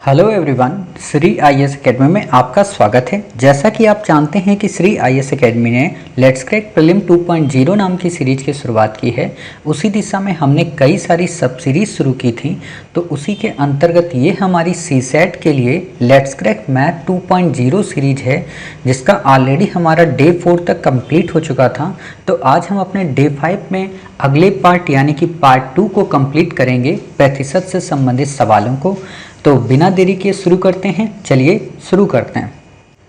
Hello everyone, Shri IAS academy में आपका स्वागत है। जैसा कि आप जानते हैं कि श्री आईएएस एकेडमी ने लेट्स क्रैक प्रीलिम 2.0 नाम की सीरीज की शुरुआत की है। उसी दिशा में हमने कई सारी सब सीरीज शुरू की थी, तो उसी के अंतर्गत ये हमारी सीसेट के लिए लेट्स क्रैक मैथ 2.0 सीरीज है, जिसका ऑलरेडी हमारा डे 4 तक कंप्लीट हो चुका था। तो आज हम अपने डे 5 में अगले पार्ट यानी कि पार्ट 2 को कंप्लीट करेंगे प्रतिशत से संबंधित सवालों को। तो बिना देरी के शुरू करते हैं, चलिए शुरू करते हैं।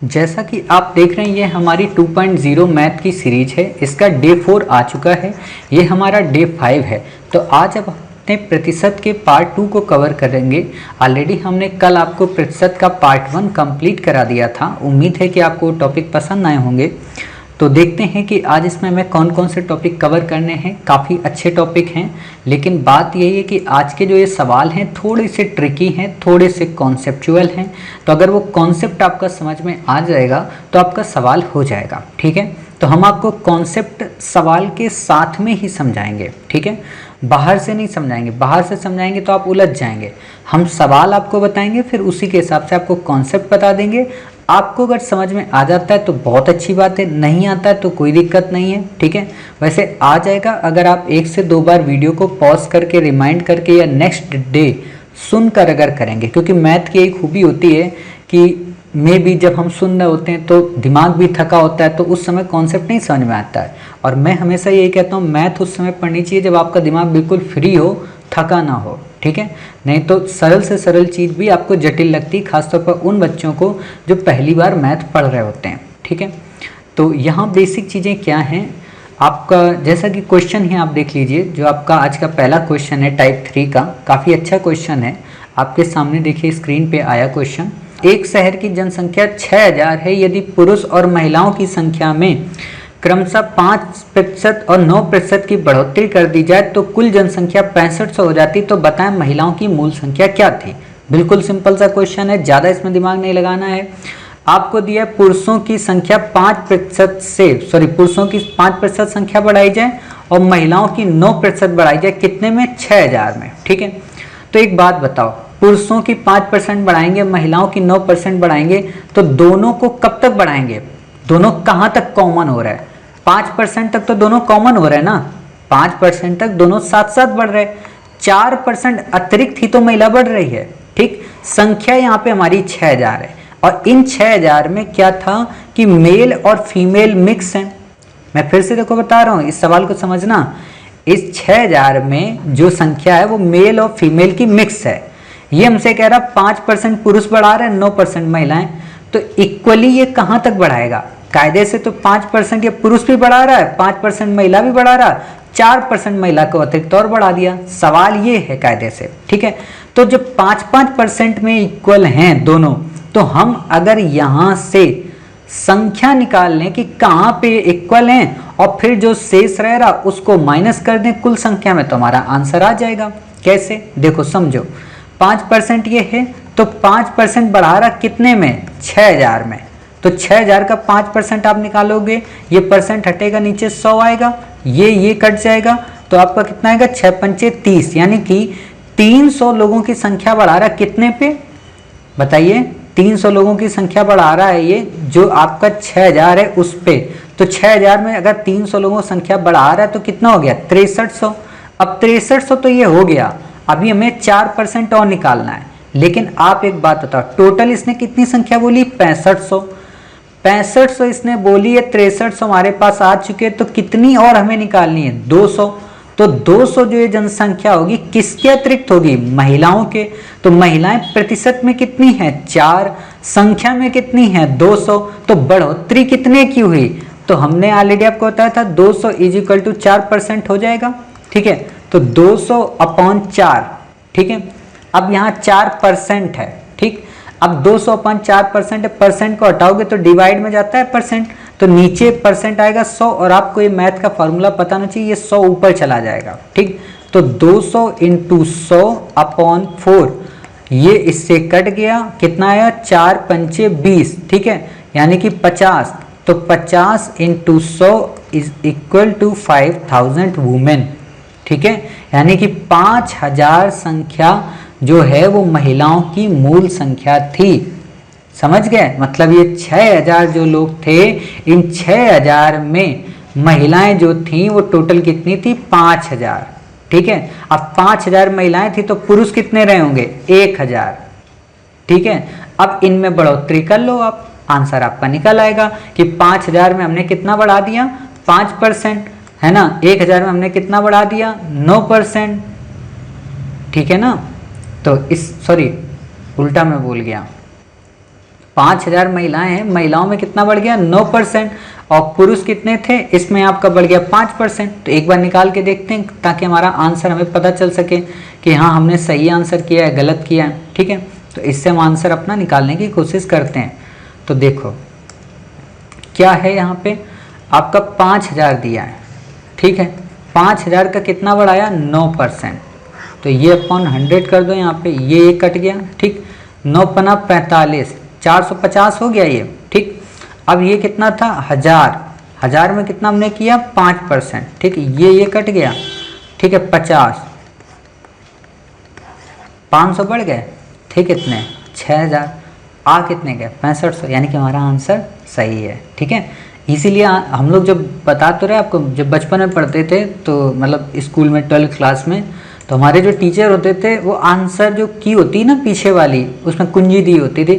जैसा कि आप देख रहे हैं, ये हमारी 2.0 मैथ की सीरीज है। इसका डे 4 आ चुका है, ये हमारा डे 5 है। तो आज अब अपने प्रतिशत के पार्ट 2 को कवर करेंगे। ऑलरेडी हमने कल आपको प्रतिशत का पार्ट 1 कंप्लीट करा दिया था। उम्मीद है कि आपको टॉपिक पसंद आए होंगे। तो देखते हैं कि आज इसमें मैं कौन कौन से टॉपिक कवर करने हैं। काफ़ी अच्छे टॉपिक हैं, लेकिन बात यही है कि आज के जो ये सवाल हैं थोड़े से ट्रिकी हैं, थोड़े से कॉन्सेप्चुअल हैं। तो अगर वो कॉन्सेप्ट आपका समझ में आ जाएगा तो आपका सवाल हो जाएगा, ठीक है। तो हम आपको कॉन्सेप्ट सवाल के साथ में ही समझाएंगे, ठीक है। बाहर से नहीं समझाएंगे, बाहर से समझाएंगे तो आप उलझ जाएंगे। हम सवाल आपको बताएंगे, फिर उसी के हिसाब से आपको कॉन्सेप्ट बता देंगे। आपको अगर समझ में आ जाता है तो बहुत अच्छी बात है, नहीं आता है तो कोई दिक्कत नहीं है, ठीक है। वैसे आ जाएगा अगर आप 1 से 2 बार वीडियो को पॉज करके रिमाइंड करके या नेक्स्ट डे सुनकर अगर करेंगे, क्योंकि मैथ की एक खूबी होती है कि भी जब हम सुन रहे होते हैं तो दिमाग भी थका होता है, तो उस समय कॉन्सेप्ट नहीं समझ में आता है। और मैं हमेशा यही कहता हूँ, मैथ उस समय पढ़नी चाहिए जब आपका दिमाग बिल्कुल फ्री हो, थका ना हो, ठीक है। नहीं तो सरल से सरल चीज़ भी आपको जटिल लगती है, खासतौर पर उन बच्चों को जो पहली बार मैथ पढ़ रहे होते हैं, ठीक है। तो यहाँ बेसिक चीज़ें क्या हैं आपका, जैसा कि क्वेश्चन है आप देख लीजिए। जो आपका आज का पहला क्वेश्चन है टाइप 3 का, काफ़ी अच्छा क्वेश्चन है। आपके सामने देखिए स्क्रीन पे आया क्वेश्चन। एक शहर की जनसंख्या 6000 है। यदि पुरुष और महिलाओं की संख्या में क्रमशः 5% और 9% की बढ़ोतरी कर दी जाए तो कुल जनसंख्या 6500 हो जाती। तो बताएं महिलाओं की मूल संख्या क्या थी। बिल्कुल सिंपल सा क्वेश्चन है, ज़्यादा इसमें दिमाग नहीं लगाना है। आपको दिया पुरुषों की संख्या 5% से पुरुषों की 5% संख्या बढ़ाई जाए और महिलाओं की 9% बढ़ाई जाए। कितने में? 6000 में, ठीक है। तो एक बात बताओ, पुरुषों की 5% बढ़ाएंगे, महिलाओं की 9% बढ़ाएंगे, तो दोनों को कब तक बढ़ाएंगे? दोनों कहाँ तक कॉमन हो रहा है? 5% तक तो दोनों कॉमन हो रहे हैं ना। 5% तक दोनों साथ साथ बढ़ रहे हैं। 4% अतिरिक्त ही तो महिला बढ़ रही है, ठीक। संख्या यहाँ पे हमारी 6000 है और इन 6000 में क्या था कि मेल और फीमेल मिक्स है। मैं फिर से देखो बता रहा हूँ, इस सवाल को समझना। इस 6000 में जो संख्या है वो मेल और फीमेल की मिक्स है। ये हमसे कह रहा 5% पुरुष बढ़ा रहे हैं, 9% महिलाएं। तो इक्वली ये कहाँ तक बढ़ाएगा? कायदे से तो 5% ये पुरुष भी बढ़ा रहा है, 5% महिला भी बढ़ा रहा है, 4% महिला को अतिरिक्त और बढ़ा दिया। सवाल ये है कायदे से, ठीक है। तो जब 5-5% में इक्वल हैं दोनों, तो हम अगर यहाँ से संख्या निकाल लें कि कहाँ पे इक्वल हैं और फिर जो शेष रह रहा उसको माइनस कर दें कुल संख्या में, तो हमारा आंसर आ जाएगा। कैसे? देखो समझो, 5% ये है तो 5% बढ़ा रहा कितने में? 6000 में। तो 6000 का 5% आप निकालोगे, ये परसेंट हटेगा, नीचे 100 आएगा, ये कट जाएगा, तो आपका कितना आएगा? 6 पंचे 30, यानी कि 300 लोगों की संख्या बढ़ा रहा कितने पे? बताइए। 300 लोगों की संख्या बढ़ा रहा है ये, जो आपका 6000 है उस पे। तो 6000 में अगर 300 लोगों की संख्या बढ़ा रहा है तो कितना हो गया? 6300। अब 6300 तो ये हो गया, अभी हमें 4% और निकालना है। लेकिन आप एक बात बताओ, टोटल इसने कितनी संख्या बोली? 6500 इसने बोली है, 6300 हमारे पास आ चुके, तो कितनी और हमें निकालनी है? 200। तो 200 जो ये जनसंख्या होगी किसके अतिरिक्त होगी? महिलाओं के। तो महिलाएं प्रतिशत में कितनी है? 4। संख्या में कितनी है? 200। तो बढ़ोतरी कितने की हुई? तो हमने ऑलरेडी आपको बताया था 200 = 4% हो जाएगा, ठीक है। तो 200/4, ठीक है। अब यहाँ 4% है, ठीक। अब 200/4% है, परसेंट को हटाओगे तो डिवाइड में जाता है परसेंट, तो नीचे परसेंट आएगा 100। और आपको ये मैथ का फॉर्मूला पता होना चाहिए, ये 100 ऊपर चला जाएगा, ठीक। तो 200 × 100/4, ये इससे कट गया, कितना आया? 4 पंचे 20, ठीक है, यानी कि 50। तो 50 × 100 = 5000 वुमेन, ठीक है। यानी कि 5000 संख्या जो है वो महिलाओं की मूल संख्या थी। समझ गए? मतलब ये 6000 जो लोग थे, इन 6000 में महिलाएं जो थीं वो टोटल कितनी थी? 5000। ठीक है, अब 5000 महिलाएं थी तो पुरुष कितने रहे होंगे? 1000। ठीक है, अब इनमें बढ़ोतरी कर लो, आप आंसर आपका निकल आएगा कि 5000 में हमने कितना बढ़ा दिया? 5%, है ना। 1000 में हमने कितना बढ़ा दिया? 9%। ठीक है ना। तो सॉरी, उल्टा मैं बोल गया। 5000 महिलाएं हैं, महिलाओं में कितना बढ़ गया? 9%। और पुरुष कितने थे? इसमें आपका बढ़ गया 5%। तो एक बार निकाल के देखते हैं ताकि हमारा आंसर हमें पता चल सके कि हाँ हमने सही आंसर किया है, गलत किया है। ठीक है, तो इससे हम आंसर अपना निकालने की कोशिश करते हैं। तो देखो क्या है, यहाँ पे आपका 5000 दिया है। ठीक है, 5000 का कितना बढ़ाया? 9%। तो ये अपॉन 100 कर दो, यहाँ पे ये कट गया। ठीक, 9 पना 45, 450 हो गया ये। ठीक, अब ये कितना था? 1000 में कितना हमने किया? 5%। ठीक, ये कट गया। ठीक है, 50, 500 बढ़ गए थे कितने? 6000। आ कितने गए? 6500, यानी कि हमारा आंसर सही है। ठीक है, इसीलिए हम लोग जब बता तो रहे आपको, जब बचपन में पढ़ते थे तो मतलब स्कूल में 12th क्लास में, तो हमारे जो टीचर होते थे वो आंसर जो की होती ना पीछे वाली, उसमें कुंजी दी होती थी,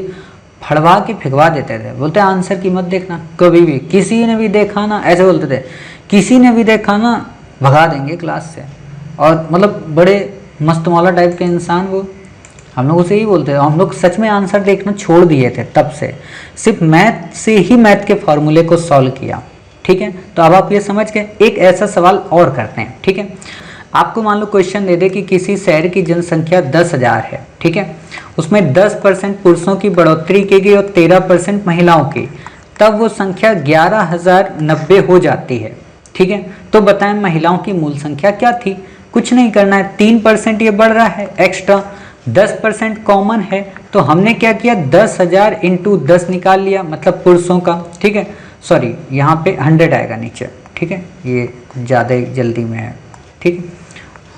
फड़वा के फेंकवा देते थे। बोलते आंसर की मत देखना कभी भी, किसी ने भी देखा ना, ऐसे बोलते थे, किसी ने भी देखा ना भगा देंगे क्लास से। और मतलब बड़े मस्त मौला टाइप के इंसान वो, हम लोग उसे ही बोलते थे। हम लोग सच में आंसर देखना छोड़ दिए थे तब से, सिर्फ मैथ से ही मैथ के फॉर्मूले को सॉल्व किया। ठीक है, तो अब आप ये समझ गए। एक ऐसा सवाल और करते हैं। ठीक है, आपको मान लो क्वेश्चन दे दे कि किसी शहर की जनसंख्या 10,000 है। ठीक है, उसमें 10% पुरुषों की बढ़ोतरी की गई और 13% महिलाओं की, तब वो संख्या 11,090 हो जाती है। ठीक है, तो बताएं महिलाओं की मूल संख्या क्या थी? कुछ नहीं करना है, 3% ये बढ़ रहा है एक्स्ट्रा, 10% कॉमन है, तो हमने क्या किया? 10,000 इंटू 10 निकाल लिया, मतलब पुरुषों का। ठीक है, सॉरी यहाँ पे 100 आएगा नीचे। ठीक है, ये ज़्यादा जल्दी में है। ठीक है,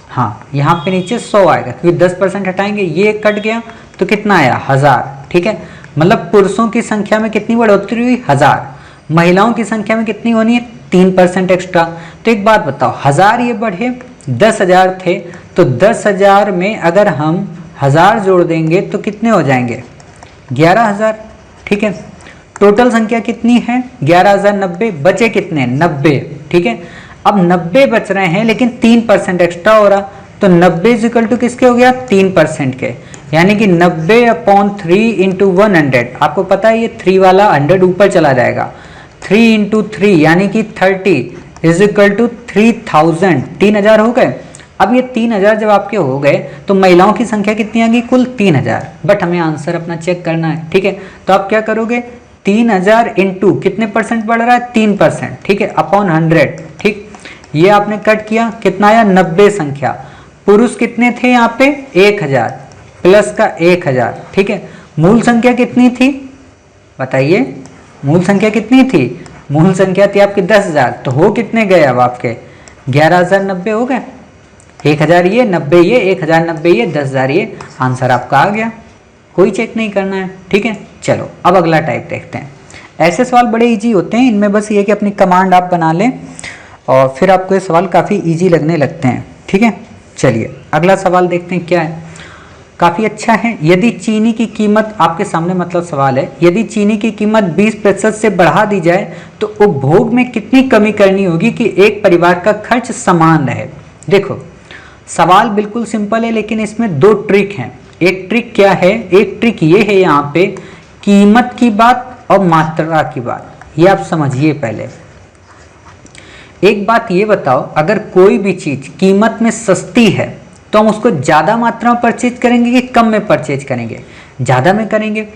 हाँ यहाँ पे नीचे 100 आएगा क्योंकि 10% हटाएंगे, ये कट गया तो कितना आया? 1000। ठीक है, मतलब पुरुषों की संख्या में कितनी बढ़ोतरी हुई? 1000। महिलाओं की संख्या में कितनी होनी है? 3% एक्स्ट्रा। तो एक बात बताओ, 1000 ये बढ़े, 10,000 थे, तो 10,000 में अगर हम 1000 जोड़ देंगे तो कितने हो जाएंगे? 11,000। ठीक है, टोटल संख्या कितनी है? 11,090। बचे कितने? 90। ठीक है, अब 90 बच रहे हैं लेकिन 3% एक्स्ट्रा हो रहा, तो 90 इक्वल टू किसके हो गया? 3% के, यानी कि 90/3 इंटू 100। आपको पता है ये 3 वाला 100 ऊपर चला जाएगा, 3 इंटू 3 यानी कि 30 इज इक्वल टू 3000। 3000 हो गए। अब ये 3000 जब आपके हो गए तो महिलाओं की संख्या कितनी आ गई? कुल 3000। बट हमें आंसर अपना चेक करना है। ठीक है, तो आप क्या करोगे? 3000 इंटू कितने परसेंट बढ़ रहा है? 3%। ठीक है, अपॉन 100। ठीक, ये आपने कट किया, कितना आया? 90 संख्या। पुरुष कितने थे यहाँ पे? 1000 प्लस का 1000। ठीक है, मूल संख्या कितनी थी बताइए? मूल संख्या कितनी थी? मूल संख्या थी आपकी 10,000, तो हो कितने गए अब आपके? 11,090 हो गए। 1000 ये, 90 ये, 1090 ये, 10,000 ये, आंसर आपका आ गया। कोई चेक नहीं करना है। ठीक है, चलो अब अगला टाइप देखते हैं। ऐसे सवाल बड़े इजी होते हैं, इनमें बस ये कि अपनी कमांड आप बना लें और फिर आपको ये सवाल काफ़ी इजी लगने लगते हैं। ठीक है, चलिए अगला सवाल देखते हैं क्या है। काफ़ी अच्छा है। यदि चीनी की कीमत, आपके सामने मतलब सवाल है, यदि चीनी की कीमत 20% से बढ़ा दी जाए तो उपभोग में कितनी कमी करनी होगी कि एक परिवार का खर्च समान रहे? देखो सवाल बिल्कुल सिंपल है लेकिन इसमें 2 ट्रिक हैं। एक ट्रिक क्या है? एक ट्रिक ये है यहाँ पे, कीमत की बात और मात्रा की बात, ये आप समझिए पहले। एक बात ये बताओ, अगर कोई भी चीज कीमत में सस्ती है तो हम उसको ज़्यादा मात्रा में परचेज करेंगे कि कम में परचेज करेंगे? ज़्यादा में करेंगे।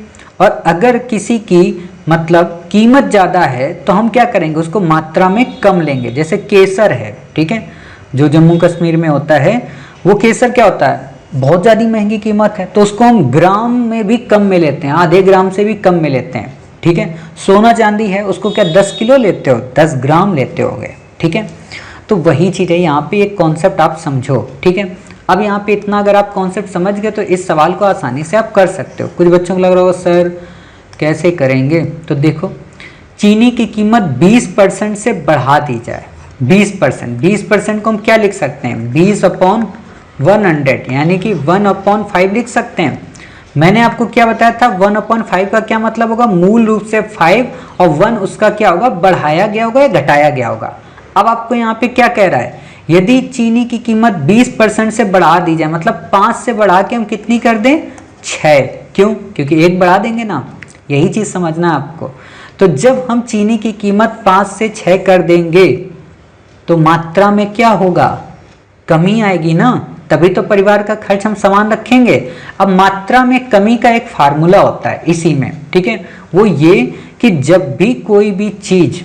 और अगर किसी की मतलब कीमत ज़्यादा है तो हम क्या करेंगे? उसको मात्रा में कम लेंगे। जैसे केसर है, ठीक है, जो जम्मू कश्मीर में होता है, वो केसर क्या होता है? बहुत ज़्यादा महंगी कीमत है, तो उसको हम ग्राम में भी कम में लेते हैं, आधे ग्राम से भी कम में लेते हैं। ठीक है, सोना चांदी है, उसको क्या 10 किलो लेते हो? 10 ग्राम लेते होगे। ठीक है, तो वही चीज़ है यहाँ पे, एक कॉन्सेप्ट आप समझो। ठीक है, अब यहाँ पे इतना अगर आप कॉन्सेप्ट समझ गए तो इस सवाल को आसानी से आप कर सकते हो। कुछ बच्चों को लग रहा होगा सर कैसे करेंगे, तो देखो चीनी की कीमत 20% से बढ़ा दी जाए। 20% को हम क्या लिख सकते हैं, 20/100 यानी कि 1/5 लिख सकते हैं। मैंने आपको क्या बताया था, 1/5 का क्या मतलब होगा, मूल रूप से 5 और 1 उसका क्या होगा, बढ़ाया गया होगा या घटाया गया होगा। अब आपको यहाँ पे क्या कह रहा है, यदि चीनी की कीमत 20% से बढ़ा दी जाए, मतलब 5 से बढ़ा के हम कितनी कर दें, 6। क्यों, क्योंकि 1 बढ़ा देंगे ना, यही चीज समझना है आपको। तो जब हम चीनी की कीमत 5 से 6 कर देंगे तो मात्रा में क्या होगा, कमी आएगी ना, तभी तो परिवार का खर्च हम समान रखेंगे। अब मात्रा में कमी का एक फार्मूला होता है इसी में, ठीक है, वो ये कि जब भी कोई भी चीज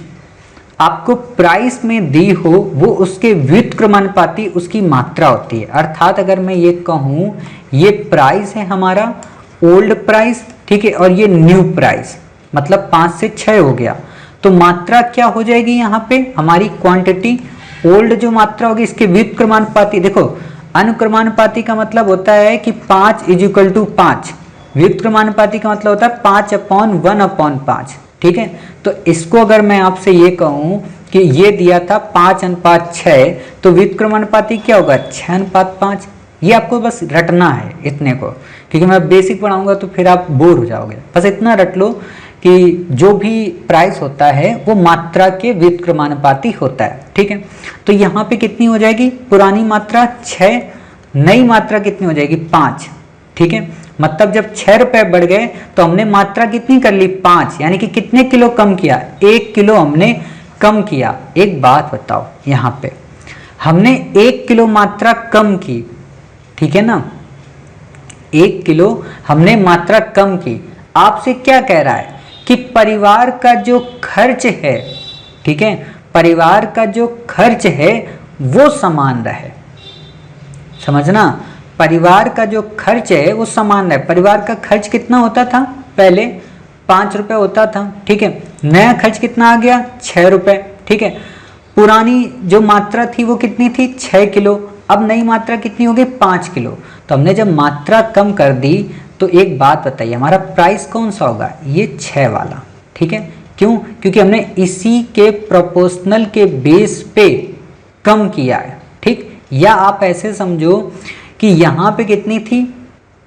आपको प्राइस में दी हो वो उसके व्युत्क्रमानुपाती उसकी मात्रा होती है। अर्थात अगर मैं ये कहूं ये प्राइस है हमारा ओल्ड प्राइस, ठीक है, और ये न्यू प्राइस, मतलब 5 से 6 हो गया, तो मात्रा क्या हो जाएगी यहाँ पे, हमारी क्वांटिटी ओल्ड जो मात्रा होगी इसके व्युत्क्रमानुपाती। देखो अनुक्रमानुपाती का मतलब होता है कि 5 = 5, व्युत्क्रमानुपाती का मतलब होता है 5/1/5, ठीक है। तो इसको अगर मैं आपसे ये कहूं कि ये दिया था 5:6, तो व्युत्क्रमानुपाती क्या होगा, 6:5। ये आपको बस रटना है इतने को, क्योंकि मैं बेसिक पढ़ाऊंगा तो फिर आप बोर हो जाओगे। बस इतना रट लो कि जो भी प्राइस होता है वो मात्रा के व्युत्क्रमानुपाती होता है, ठीक है। तो यहाँ पे कितनी हो जाएगी, पुरानी मात्रा 6, नई मात्रा कितनी हो जाएगी, 5, ठीक है। मतलब जब 6 रुपए बढ़ गए तो हमने मात्रा कितनी कर ली, 5, यानी कि कितने किलो कम किया, 1 किलो हमने कम किया। एक बात बताओ, यहाँ पे हमने 1 किलो मात्रा कम की, ठीक है ना, 1 किलो हमने मात्रा कम की। आपसे क्या कह रहा है कि परिवार का जो खर्च है, ठीक है, परिवार का जो खर्च है वो समान रहे। समझना, परिवार का जो खर्च है वो समान रहे। परिवार का खर्च कितना होता था, पहले 5 रुपए होता था, ठीक है। नया खर्च कितना आ गया, 6 रुपए, ठीक है। पुरानी जो मात्रा थी वो कितनी थी, 6 किलो, अब नई मात्रा कितनी होगी, 5 किलो। तो हमने जब मात्रा कम कर दी तो एक बात बताइए, हमारा प्राइस कौन सा होगा, ये 6 वाला, ठीक है। क्यों, क्योंकि हमने इसी के प्रोपोर्शनल के बेस पे कम किया है, ठीक। या आप ऐसे समझो कि यहाँ पे कितनी थी,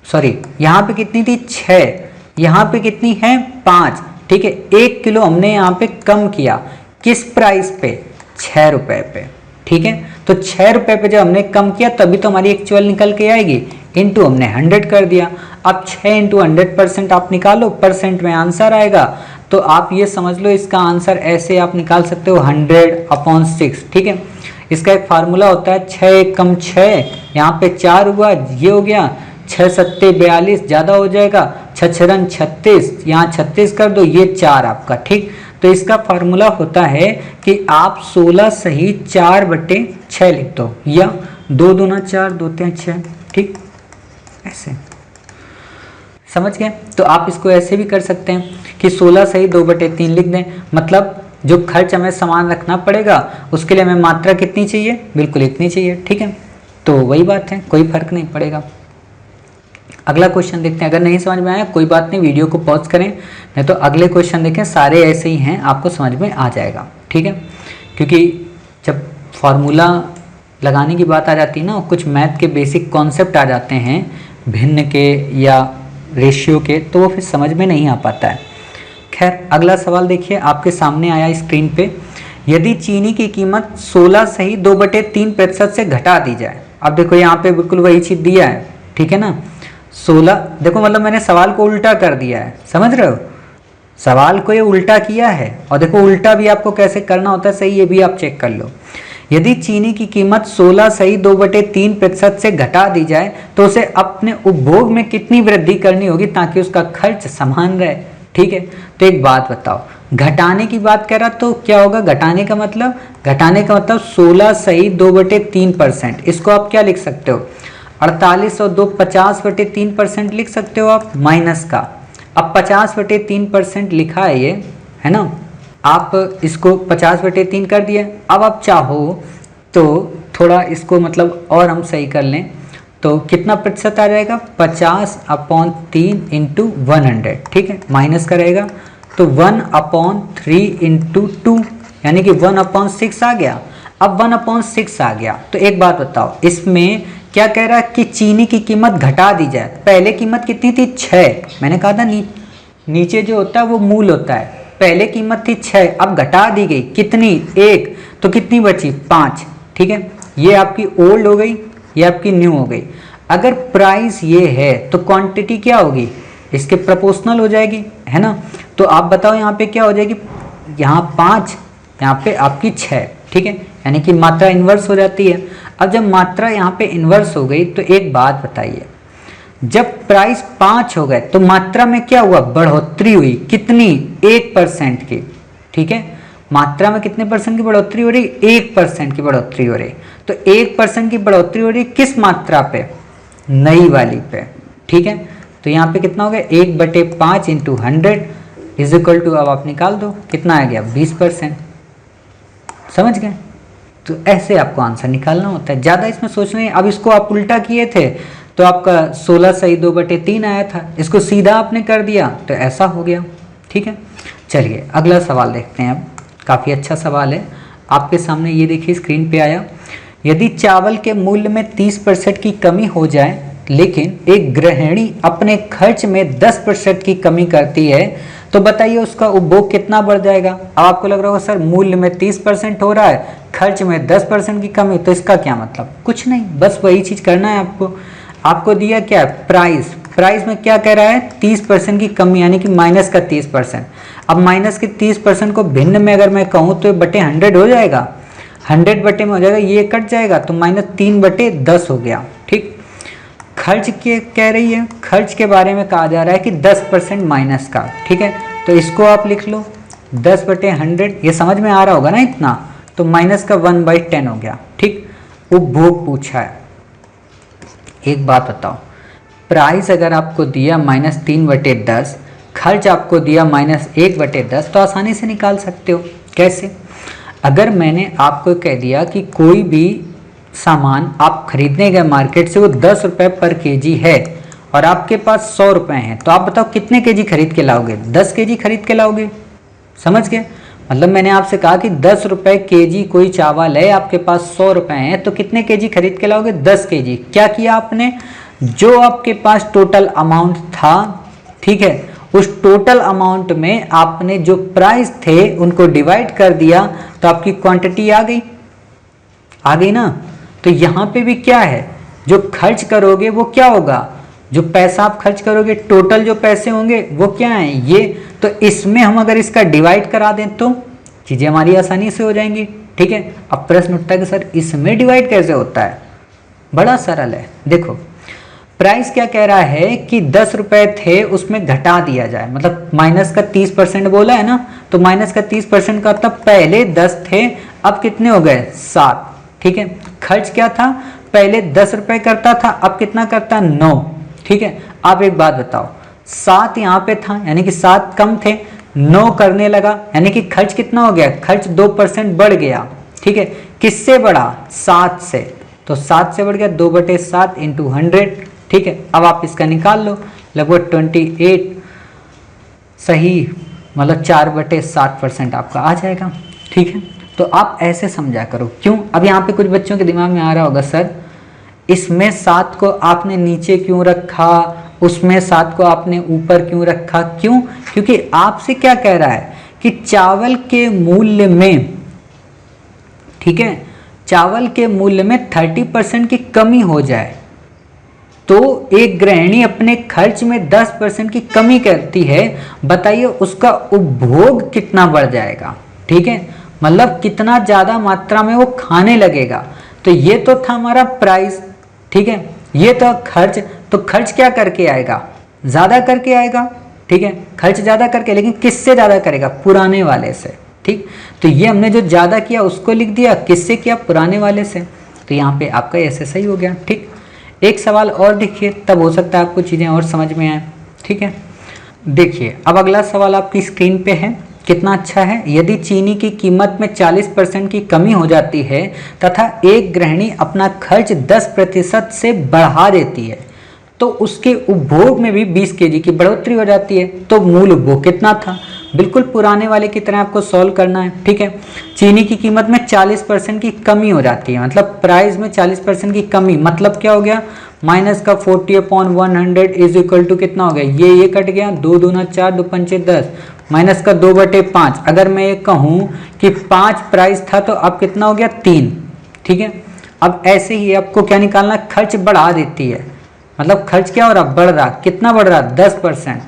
सॉरी यहाँ पे कितनी थी, 6, यहाँ पे कितनी है, 5, ठीक है। 1 किलो हमने यहाँ पे कम किया, किस प्राइस पे, 6 रुपए पे, ठीक है। तो 6 रुपए पे जब हमने कम किया तभी तो हमारी एक्चुअल निकल के आएगी, इनटू हमने 100 कर दिया। अब 6 × 100% आप निकालो, परसेंट में आंसर आएगा। तो आप ये समझ लो इसका आंसर ऐसे आप निकाल सकते हो 100/6, ठीक है। इसका एक फार्मूला होता है 6 × 6, यहाँ पे 4 हुआ, ये हो गया 6 × 7 = 42, ज़्यादा हो जाएगा 6 × 4 = 36, यहाँ 36 कर दो, ये 4 आपका, ठीक। तो इसका फार्मूला होता है कि आप 16 सही 4/6 लिख दो, या 2 दूना 4, 2 3 6, ठीक, ऐसे समझ गए। तो आप इसको ऐसे भी कर सकते हैं कि 16 सही 2/3 लिख दें, मतलब जो खर्च हमें सामान रखना पड़ेगा उसके लिए हमें मात्रा कितनी चाहिए, बिल्कुल इतनी चाहिए, ठीक है। तो वही बात है, कोई फर्क नहीं पड़ेगा। अगला क्वेश्चन देखते हैं। अगर नहीं समझ में आया कोई बात नहीं, वीडियो को पॉज करें, नहीं तो अगले क्वेश्चन देखें, सारे ऐसे ही हैं, आपको समझ में आ जाएगा, ठीक है। क्योंकि जब फॉर्मूला लगाने की बात आ जाती है ना, कुछ मैथ के बेसिक कॉन्सेप्ट आ जाते हैं भिन्न के या रेशियो के, तो वो फिर समझ में नहीं आ पाता है। खैर अगला सवाल देखिए, आपके सामने आया स्क्रीन पे, यदि चीनी की कीमत 16 सही 2/3% से घटा दी जाए। अब देखो यहाँ पे बिल्कुल वही चीज़ दिया है, ठीक है ना, 16, देखो मतलब मैंने सवाल को उल्टा कर दिया है, समझ रहे हो, सवाल को ये उल्टा किया है। और देखो उल्टा भी आपको कैसे करना होता है सही, ये भी आप चेक कर लो। यदि चीनी की कीमत 16 सही 2/3% से घटा दी जाए तो उसे अपने उपभोग में कितनी वृद्धि करनी होगी ताकि उसका खर्च समान रहे, ठीक है। तो एक बात बताओ, घटाने की बात कर रहा तो क्या होगा, घटाने का मतलब 16 सही 2/3%, इसको आप क्या लिख सकते हो, 48 और 2 50/3% लिख सकते हो आप, माइनस का। अब 50/3% लिखा है ये, है ना, आप इसको 50/3 कर दिए। अब आप चाहो तो थोड़ा इसको मतलब और हम सही कर लें, तो कितना प्रतिशत आ जाएगा, 50/3 इंटू 100, ठीक है, माइनस करेगा तो 1/3 इंटू 2 यानी कि 1/6 आ गया। अब 1/6 आ गया तो एक बात बताओ, इसमें क्या कह रहा है कि चीनी की कीमत घटा दी जाए। पहले कीमत कितनी थी, 6, मैंने कहा था नीचे जो होता है वो मूल होता है। पहले कीमत थी 6, अब घटा दी गई कितनी, 1, तो कितनी बची, 5, ठीक है। ये आपकी ओल्ड हो गई, ये आपकी न्यू हो गई। अगर प्राइस ये है तो क्वांटिटी क्या होगी, इसके प्रोपोर्शनल हो जाएगी, है ना। तो आप बताओ यहाँ पे क्या हो जाएगी, यहाँ 5, यहाँ पे आपकी 6, ठीक है, यानी कि मात्रा इन्वर्स हो जाती है। अब जब मात्रा यहाँ पे इन्वर्स हो गई तो एक बात बताइए, जब प्राइस 5 हो गए तो मात्रा में क्या हुआ, बढ़ोतरी हुई, कितनी, 1% की, ठीक है। मात्रा में कितने परसेंट की बढ़ोतरी हो रही, 1% की बढ़ोतरी हो रही। तो 1% की बढ़ोतरी हो रही किस मात्रा पे, नई वाली पे, ठीक है। तो यहाँ पे कितना हो गया, 1/5 इंटू 100 इज इक्वल टू, अब आप निकाल दो कितना आ गया, 20%। समझ गए। तो ऐसे आपको आंसर निकालना होता है, ज़्यादा इसमें सोचना नहीं। अब इसको आप उल्टा किए थे तो आपका 16 सही 2/3 आया था, इसको सीधा आपने कर दिया तो ऐसा हो गया, ठीक है। चलिए अगला सवाल देखते हैं। अब काफ़ी अच्छा सवाल है आपके सामने, ये देखिए स्क्रीन पे आया। यदि चावल के मूल्य में 30% की कमी हो जाए लेकिन एक गृहिणी अपने खर्च में 10% की कमी करती है तो बताइए उसका उपभोग कितना बढ़ जाएगा। अब आपको लग रहा होगा सर मूल्य में 30% हो रहा है, खर्च में 10% की कमी, तो इसका क्या मतलब, कुछ नहीं, बस वही चीज़ करना है आपको। आपको दिया क्या है, प्राइस में क्या कह रहा है, 30% की कमी यानी कि माइनस का 30%। अब माइनस के 30% को भिन्न में अगर मैं कहूँ तो बटे 100 हो जाएगा, 100 बटे में हो जाएगा, ये कट जाएगा तो -3/10 हो गया, ठीक। खर्च के कह रही है, खर्च के बारे में कहा जा रहा है कि 10% माइनस का, ठीक है। तो इसको आप लिख लो 10/100, ये समझ में आ रहा होगा ना इतना, तो माइनस का 1/10 हो गया, ठीक। उपभोग पूछा है, एक बात बताओ, प्राइस अगर आपको दिया -3/10, खर्च आपको दिया -1/10, तो आसानी से निकाल सकते हो। कैसे, अगर मैंने आपको कह दिया कि कोई भी सामान आप खरीदने गए मार्केट से, वो 10 रुपये पर केजी है और आपके पास 100 रुपये हैं, तो आप बताओ कितने केजी खरीद के लाओगे, 10 केजी खरीद के लाओगे। समझ गए, मतलब मैंने आपसे कहा कि 10 रुपये केजी कोई चावल है, आपके पास 100 रुपये हैं, तो कितने केजी खरीद के लाओगे, 10 केजी। क्या किया आपने, जो आपके पास टोटल अमाउंट था, ठीक है, उस टोटल अमाउंट में आपने जो प्राइस थे उनको डिवाइड कर दिया तो आपकी क्वांटिटी आ गई ना। तो यहाँ पे भी क्या है, जो खर्च करोगे वो क्या होगा, जो पैसा आप खर्च करोगे, टोटल जो पैसे होंगे वो क्या है, ये। तो इसमें हम अगर इसका डिवाइड करा दें तो चीज़ें हमारी आसानी से हो जाएंगी, ठीक है। अब प्रश्न उठता है कि सर इसमें डिवाइड कैसे होता है, बड़ा सरल है। देखो प्राइस क्या कह रहा है कि 10 रुपये थे, उसमें घटा दिया जाए, मतलब माइनस का 30% बोला है ना, तो माइनस का 30% का तब पहले 10 थे, अब कितने हो गए, 7, ठीक है। खर्च क्या था, पहले 10 रुपये करता था, अब कितना करता, 9, ठीक है। आप एक बात बताओ, 7 यहाँ पे था यानी कि 7 कम थे, 9 करने लगा यानी कि खर्च कितना हो गया, खर्च 2% बढ़ गया, ठीक है। किससे बढ़ा, 7 से, तो 7 से बढ़ गया 2/7 इंटू 100, ठीक है। अब आप इसका निकाल लो, लगभग 28 सही, मतलब 4/7% आपका आ जाएगा, ठीक है। तो आप ऐसे समझा करो, क्यों। अब यहाँ पे कुछ बच्चों के दिमाग में आ रहा होगा सर इसमें 7 को आपने नीचे क्यों रखा, उसमें 7 को आपने ऊपर क्यों रखा, क्यों, क्योंकि आपसे क्या कह रहा है कि चावल के मूल्य में, ठीक है, चावल के मूल्य में 30% की कमी हो जाए तो एक गृहिणी अपने खर्च में 10% की कमी करती है, बताइए उसका उपभोग कितना बढ़ जाएगा, ठीक है, मतलब कितना ज़्यादा मात्रा में वो खाने लगेगा। तो ये तो था हमारा प्राइस, ठीक है, ये तो खर्च, तो खर्च क्या करके आएगा, ज़्यादा करके आएगा, ठीक है, खर्च ज़्यादा करके, लेकिन किससे ज़्यादा करेगा, पुराने वाले से, ठीक। तो ये हमने जो ज़्यादा किया उसको लिख दिया, किससे किया, पुराने वाले से। तो यहाँ पे आपका ऐसे सही हो गया, ठीक। एक सवाल और देखिए, तब हो सकता है आपको चीज़ें और समझ में आए, ठीक है। देखिए अब अगला सवाल आपकी स्क्रीन पे है, कितना अच्छा है। यदि चीनी की कीमत में 40% की कमी हो जाती है तथा एक गृहिणी अपना खर्च 10% से बढ़ा देती है तो उसके उपभोग में भी 20 केजी की बढ़ोतरी हो जाती है। तो मूल उपभोग कितना था, बिल्कुल पुराने वाले की तरह आपको सॉल्व करना है। ठीक है, चीनी की कीमत में 40% की कमी हो जाती है, मतलब प्राइस में 40% की कमी, मतलब क्या हो गया, माइनस का 40/100 इज इक्वल टू कितना हो गया, ये कट गया, 2 दूना 4, 2 पंचे 10, माइनस का 2/5। अगर मैं ये कहूँ कि 5 प्राइस था तो अब कितना हो गया, 3। ठीक है, अब ऐसे ही आपको क्या निकालना, खर्च बढ़ा देती है, मतलब खर्च क्या हो रहा, बढ़ रहा, कितना बढ़ रहा, 10%।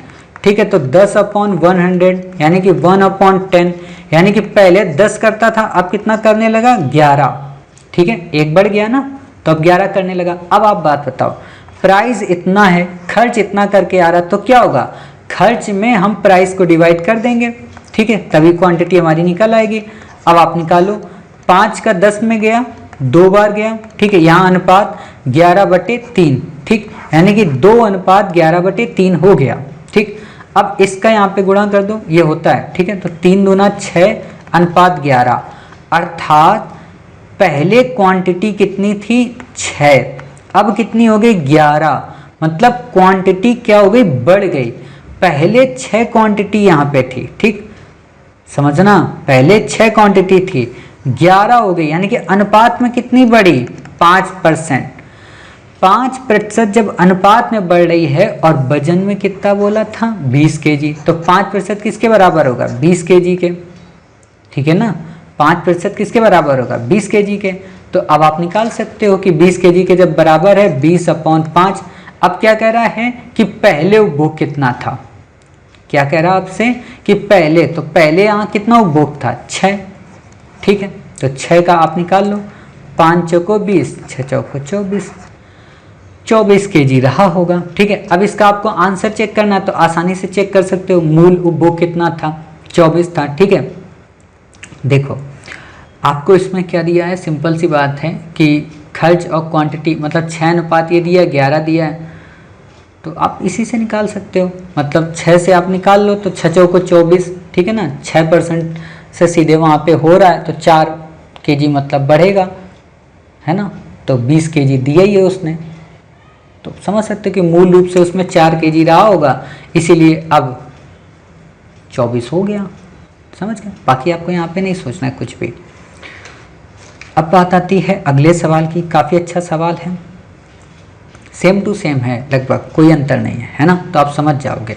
ठीक है, तो 10/100 यानी कि 1/10, यानी कि पहले 10 करता था, अब कितना करने लगा, 11। ठीक है, एक बढ़ गया ना, तो अब 11 करने लगा। अब आप बात बताओ, प्राइस इतना है, खर्च इतना करके आ रहा, तो क्या होगा, खर्च में हम प्राइस को डिवाइड कर देंगे। ठीक है, तभी क्वांटिटी हमारी निकल आएगी। अब आप निकालो, 5 का 10 में गया, 2 बार गया। ठीक है, यहाँ अनुपात 11/3। ठीक, यानी कि 2:11/3 हो गया। ठीक, अब इसका यहाँ पे गुणा कर दो, ये होता है। ठीक है, तो 3 दूना 6:11, अर्थात पहले क्वांटिटी कितनी थी, 6, अब कितनी हो गई, 11, मतलब क्वांटिटी क्या हो गई, बढ़ गई। पहले 6 क्वांटिटी यहाँ पे थी, ठीक समझना, पहले 6 क्वांटिटी थी, 11 हो गई, यानी कि अनुपात में कितनी बढ़ी, 5%। 5% जब अनुपात में बढ़ रही है और वजन में कितना बोला था, 20 केजी, तो 5% किसके बराबर होगा, 20 केजी के। ठीक है ना, 5% किसके बराबर होगा, 20 केजी के। तो अब आप निकाल सकते हो कि 20 केजी के जब बराबर है 20/5। अब क्या कह रहा है कि पहले उपभोग कितना था, क्या कह रहा है आपसे कि पहले, तो पहले यहाँ कितना उपभोग था, 6। ठीक है, तो 6 का आप निकाल लो, 5 चौको 20, 6 चौको 24, 24 केजी रहा होगा। ठीक है, अब इसका आपको आंसर चेक करना है तो आसानी से चेक कर सकते हो, मूल उपभोग कितना था, 24 था। ठीक है, देखो आपको इसमें क्या दिया है, सिंपल सी बात है कि खर्च और क्वांटिटी, मतलब 6 अनुपात ये दिया है, 11 दिया है, तो आप इसी से निकाल सकते हो। मतलब 6 से आप निकाल लो तो 6 चौको 24। ठीक है ना, 6% से सीधे वहाँ पे हो रहा है तो 4 केजी मतलब बढ़ेगा, है ना, तो 20 केजी दिया ही है उसने, तो समझ सकते हो कि मूल रूप से उसमें 4 केजी रहा होगा, इसीलिए अब 24 हो गया। समझ गए, बाकी आपको यहाँ पे नहीं सोचना है कुछ भी। अब बात आती है अगले सवाल की, काफ़ी अच्छा सवाल है, सेम टू सेम है, लगभग कोई अंतर नहीं है ना, तो आप समझ जाओगे।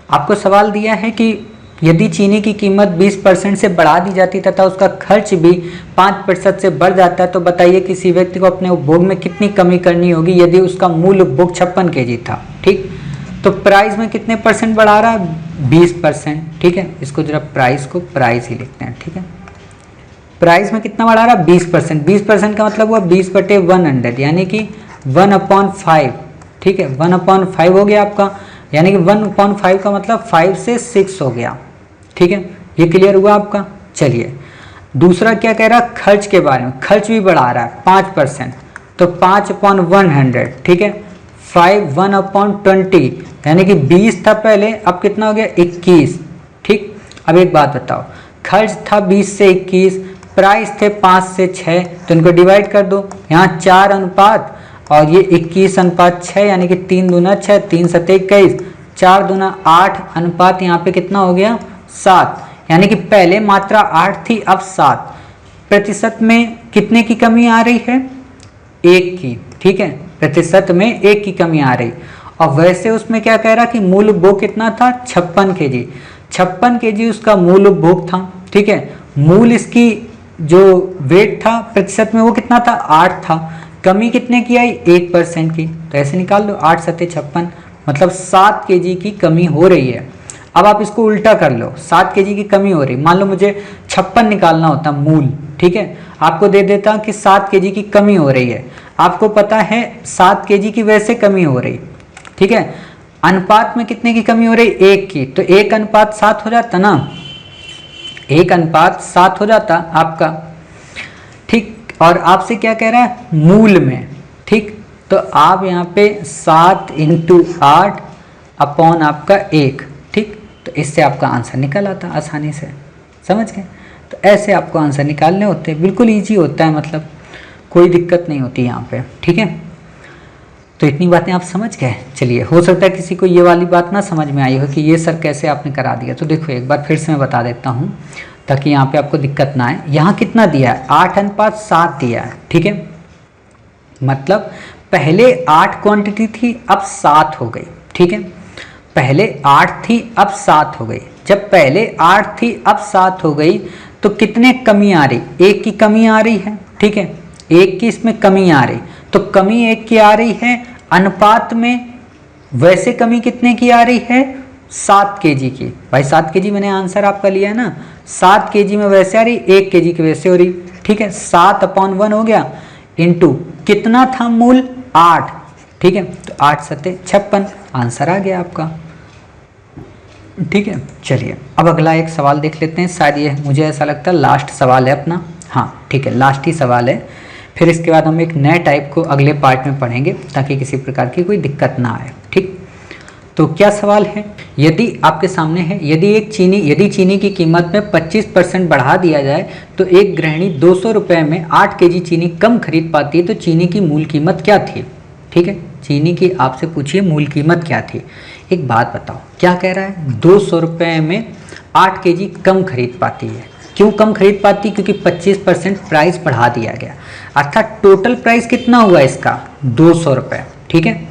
आपको सवाल दिया है कि यदि चीनी की कीमत 20% से बढ़ा दी जाती तथा उसका खर्च भी 5% से बढ़ जाता है तो बताइए किसी व्यक्ति को अपने उपभोग में कितनी कमी करनी होगी यदि उसका मूल उपभोग 56 केजी था। ठीक, तो प्राइस में कितने परसेंट बढ़ा रहा है, 20%। ठीक है, इसको जरा प्राइस को प्राइस ही लिखते हैं। ठीक है, प्राइस में कितना बढ़ा रहा है, 20%। 20% का मतलब हुआ 20/100, यानी कि 1/5। ठीक है, 1/5 हो गया आपका, यानी कि 1/5 का मतलब 5 से 6 हो गया। ठीक है, ये क्लियर हुआ आपका। चलिए दूसरा क्या कह रहा है, खर्च के बारे में, खर्च भी बढ़ा रहा है 5%, तो 5/100। ठीक है, 1/20, यानी कि 20 था पहले, अब कितना हो गया, 21। ठीक, अब एक बात बताओ, खर्च था 20 से 21, प्राइस थे 5 से 6, तो इनको डिवाइड कर दो, यहाँ 4 अनुपात और ये 21/6, यानी कि 3 दूना 6, 3 सत्ते 21, 4 दूना 8, अनुपात यहाँ पे कितना हो गया, 7, यानी कि पहले मात्रा 8 थी, अब 7। प्रतिशत में कितने की कमी आ रही है, 1 की। ठीक है, प्रतिशत में 1 की कमी आ रही। और वैसे उसमें क्या कह रहा कि मूल उपभोग कितना था, 56 केजी, 56 केजी उसका मूल उपभोग था। ठीक है, मूल इसकी जो वेट था प्रतिशत में वो कितना था, 8 था, कमी कितने की आई, 1% की, तो ऐसे निकाल लो, 8 सत्ते 56, मतलब 7 केजी की कमी हो रही है। अब आप इसको उल्टा कर लो, 7 केजी की कमी हो रही, मान लो मुझे 56 निकालना होता मूल। ठीक है, आपको दे देता कि 7 केजी की कमी हो रही है, आपको पता है 7 केजी की वैसे कमी हो रही। ठीक है, अनुपात में कितने की कमी हो रही, 1 की, तो 1/7 हो जाता ना, 1/7 हो जाता आपका। ठीक, और आपसे क्या कह रहा है, मूल में। ठीक, तो आप यहाँ पे 7 × 8 अपॉन आपका 1। ठीक, तो इससे आपका आंसर निकल आता आसानी से, समझ गए। तो ऐसे आपको आंसर निकालने होते हैं, बिल्कुल ईजी होता है, मतलब कोई दिक्कत नहीं होती यहाँ पे, ठीक है। तो इतनी बातें आप समझ गए। चलिए, हो सकता है किसी को ये वाली बात ना समझ में आई हो कि ये सर कैसे आपने करा दिया। तो देखो एक बार फिर से मैं बता देता हूँ ताकि यहाँ पे आपको दिक्कत ना आए। यहाँ कितना दिया है, 8:7 दिया है, ठीक है। मतलब पहले 8 क्वांटिटी थी, अब 7 हो गई, ठीक है। पहले 8 थी, अब 7 हो गई। जब पहले 8 थी, अब 7 हो गई, तो कितने कमी आ रही, 1 की कमी आ रही है, ठीक है। 1 की इसमें कमी आ रही, तो कमी 1 की आ रही है। अनुपात में वैसे कमी कितने की आ रही है, 7 kg की। भाई 7 kg मैंने आंसर आपका लिया है ना, 7 kg में वैसे आ रही, 1 kg की वैसे हो रही, ठीक है। 7/1 हो गया, इंटू कितना था मूल, 8, ठीक है। तो 8 सत्ते 56, आंसर आ गया आपका, ठीक है। चलिए अब अगला एक सवाल देख लेते हैं। शायद ये मुझे ऐसा लगता है लास्ट सवाल है अपना, हाँ ठीक है, लास्ट ही सवाल है। फिर इसके बाद हम एक नए टाइप को अगले पार्ट में पढ़ेंगे ताकि किसी प्रकार की कोई दिक्कत ना आए, ठीक। तो क्या सवाल है, यदि आपके सामने है, यदि चीनी की कीमत में 25% बढ़ा दिया जाए तो एक गृहिणी 200 रुपये में 8 kg चीनी कम खरीद पाती है, तो चीनी की मूल कीमत क्या थी, ठीक है। चीनी की आपसे पूछिए मूल कीमत क्या थी। एक बात बताओ, क्या कह रहा है, 200 रुपये में 8 kg कम खरीद पाती है। क्यों कम खरीद पाती, क्योंकि 25% प्राइस बढ़ा दिया गया, अर्थात टोटल प्राइस कितना हुआ इसका, 200 रुपये, ठीक है।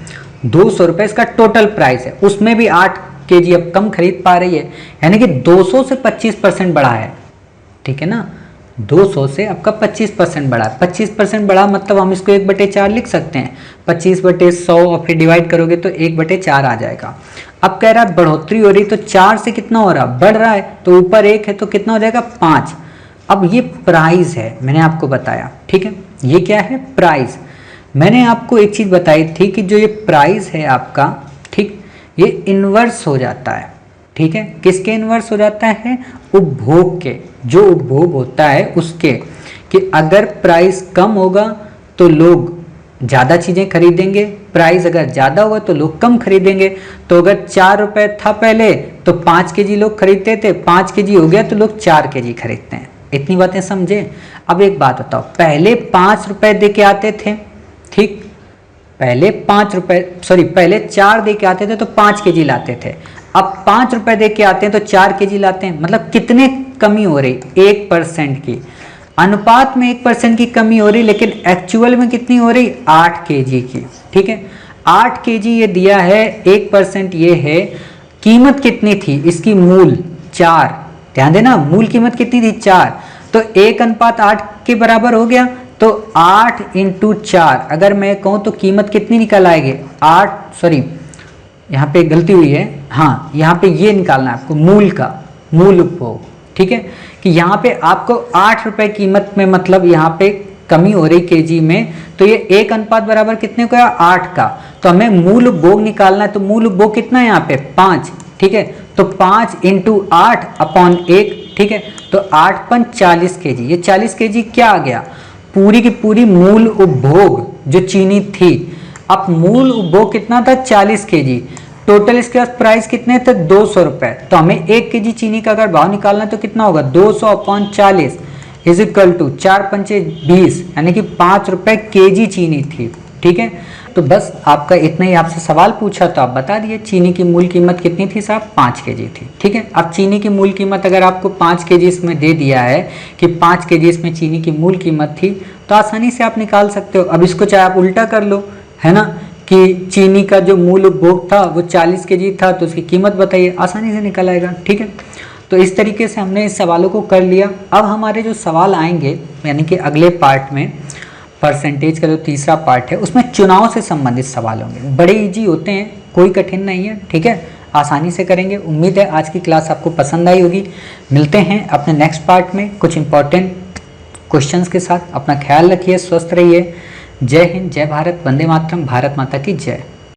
200 रुपये इसका टोटल प्राइस है, उसमें भी 8 kg अब कम खरीद पा रही है, यानी कि 200 से 25% बढ़ा है, ठीक है ना। 200 से आपका 25% बढ़ा, 25% बढ़ा मतलब हम इसको 1/4 लिख सकते हैं। 25/100 और फिर डिवाइड करोगे तो 1/4 आ जाएगा। अब कह रहा है बढ़ोतरी हो रही, तो 4 से कितना हो रहा, बढ़ रहा है, तो ऊपर 1 है तो कितना हो जाएगा, 5। अब ये प्राइस है, मैंने आपको बताया, ठीक है। ये क्या है, प्राइस। मैंने आपको एक चीज़ बताई थी कि जो ये प्राइस है आपका, ठीक, ये इन्वर्स हो जाता है, ठीक है। किसके इन्वर्स हो जाता है, उपभोग के, जो उपभोग होता है उसके, कि अगर प्राइस कम होगा तो लोग ज़्यादा चीज़ें खरीदेंगे, प्राइस अगर ज़्यादा होगा तो लोग कम खरीदेंगे। तो अगर 4 रुपये था पहले तो 5 kg लोग खरीदते थे, 5 kg हो गया तो लोग 4 kg खरीदते हैं। इतनी बातें समझे। अब एक बात बताओ, पहले 5 रुपये दे के आते थे, ठीक, पहले 4 दे के आते थे तो 5 kg लाते थे। अब 5 रुपये दे के आते हैं तो 4 kg लाते हैं, मतलब कितने कमी हो रही, 1% की। अनुपात में 1% की कमी हो रही, लेकिन एक्चुअल में कितनी हो रही, 8 kg की, ठीक है। 8 kg ये दिया है, 1% ये है। कीमत कितनी थी इसकी, मूल 4, ध्यान देना, मूल कीमत कितनी थी, 4, तो 1:8 के बराबर हो गया। तो 8 × 4 अगर मैं कहूँ तो कीमत कितनी निकल आएगी, 8, सॉरी यहाँ पे गलती हुई है, हाँ यहाँ पे ये निकालना है आपको, मूल का, मूल उपभोग, ठीक है। कि यहाँ पे आपको 8 रुपये कीमत में, मतलब यहाँ पे कमी हो रही kg में, तो ये 1 बराबर कितने का, 8 का। तो हमें मूल उपभोग निकालना है, तो मूल उपभोग कितना है यहाँ पे, 5, ठीक है। तो 5 × 8/1, ठीक है। तो 8 × 40 kg, ये 40 kg क्या आ गया, पूरी की पूरी मूल उपभोग जो चीनी थी। अब मूल उपभोग कितना था, 40 kg, टोटल इसके पास प्राइस कितने थे, 200 रुपये। तो हमें 1 kg चीनी का अगर भाव निकालना है तो कितना होगा, 200/40 इज इक्वल टू 4×5 = 20, यानी कि 5 रुपये kg चीनी थी, ठीक है। तो बस आपका इतना ही, आपसे सवाल पूछा तो आप बता दिए चीनी की मूल कीमत कितनी थी साहब, 5 kg थी, ठीक है। अब चीनी की मूल कीमत अगर आपको 5 kg इसमें दे दिया है कि 5 kg इसमें चीनी की मूल कीमत थी, तो आसानी से आप निकाल सकते हो। अब इसको चाहे आप उल्टा कर लो, है ना, कि चीनी का जो मूल उपभोग था वो 40 kg था, तो उसकी कीमत बताइए, आसानी से निकल आएगा, ठीक है। तो इस तरीके से हमने इस सवालों को कर लिया। अब हमारे जो सवाल आएंगे, यानी कि अगले पार्ट में परसेंटेज का जो तीसरा पार्ट है, उसमें चुनाव से संबंधित सवाल होंगे। बड़े इजी होते हैं, कोई कठिन नहीं है, ठीक है, आसानी से करेंगे। उम्मीद है आज की क्लास आपको पसंद आई होगी। मिलते हैं अपने नेक्स्ट पार्ट में कुछ इंपॉर्टेंट क्वेश्चंस के साथ। अपना ख्याल रखिए, स्वस्थ रहिए। जय हिंद, जय भारत, वंदे मातरम, भारत माता की जय।